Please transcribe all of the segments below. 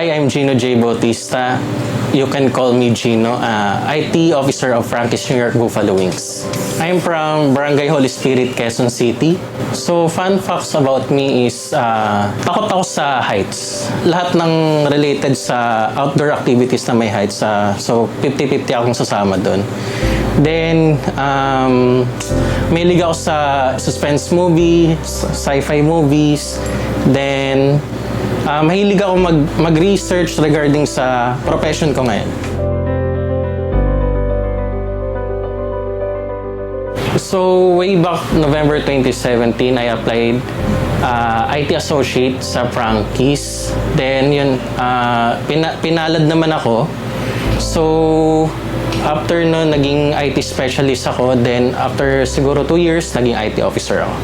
Hi, I'm Gino J. Bautista. You can call me Gino, IT Officer of Frankie's New York Buffalo Wings. I'm from Barangay Holy Spirit, Quezon City. So, fun facts about me is takot ako sa heights. Lahat ng related sa outdoor activities na may heights, so 50-50 akong sasama doon. Then, mahilig ako sa suspense movie, sci-fi movies. Then, mahilig ako mag-research regarding sa profession ko ngayon. So, way back November 2017, I applied IT Associate sa Frankie's. Then, yun, pinalad naman ako. So, after no, naging IT specialist ako. Then, after siguro 2 years, naging IT officer ako.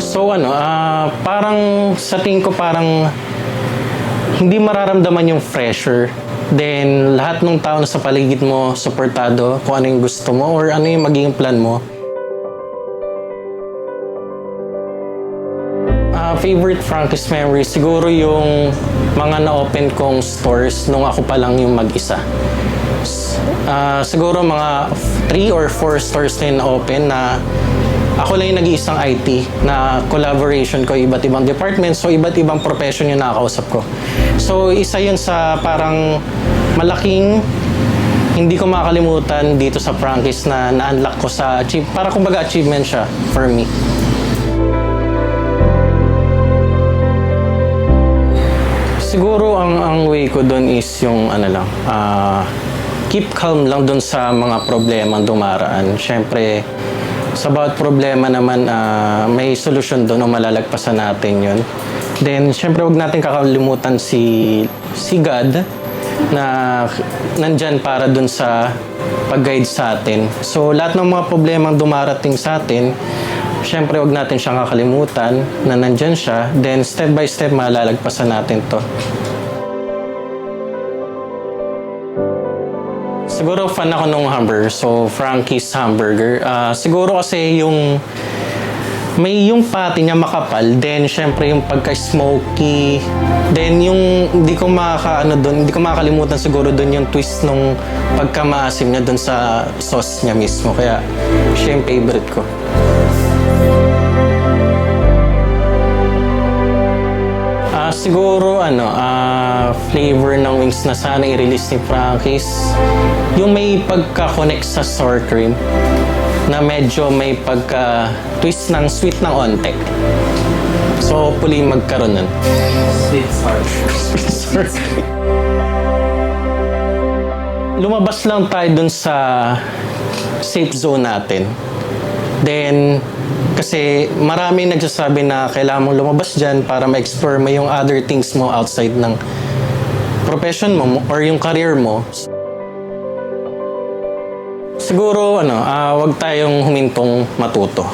So, parang sa tingin ko parang hindi mararamdaman yung pressure. Then, lahat ng tao na sa paligid mo, suportado kung ano yung gusto mo or ano yung magiging plan mo. Favorite Frankie's memory, siguro yung mga na-open kong stores nung ako pa lang yung mag-isa. Siguro mga 3 or 4 stores na na-open na ako lang yung nag-iisang IT na collaboration ko, iba't ibang departments, so iba't ibang profession yung nakakausap ko. So, isa yun sa parang malaking hindi ko makakalimutan dito sa Frankie's na na-unlock ko sa para kumbaga achievement siya for me. Siguro ang way ko doon is yung keep calm lang doon sa mga problema dumaraan. Siyempre, sa bawat problema naman, may solusyon doon o malalagpasan natin yun. Then, syempre, huwag natin kakalimutan si God na nandyan para doon sa pag-guide sa atin. So, lahat ng mga problemang dumarating sa atin, syempre, huwag natin siyang kakalimutan na nandyan siya. Then, step by step, malalagpasan natin to. Siguro fan ako nung hamburger. So, Frankie's hamburger. Siguro kasi yung patty niya makapal, then syempre yung pagka-smoky, then yung hindi ko makakalimutan siguro doon yung twist nung pagka-maasim niya doon sa sauce niya mismo. Kaya siya yung favorite ko. Siguro flavor ng wings na sana i-release ni Frankie's, yung may pagka-connect sa sour cream na medyo may pagka-twist ng sweet ng onte. So, hopefully magkaroon nun. Sweet sour. Lumabas lang tayo dun sa safe zone natin. Then, kasi maraming nagsasabi na kailangan mong lumabas dyan para ma-explore mo yung other things mo outside ng profession mo or yung career mo. Siguro, wag tayong humintong matuto.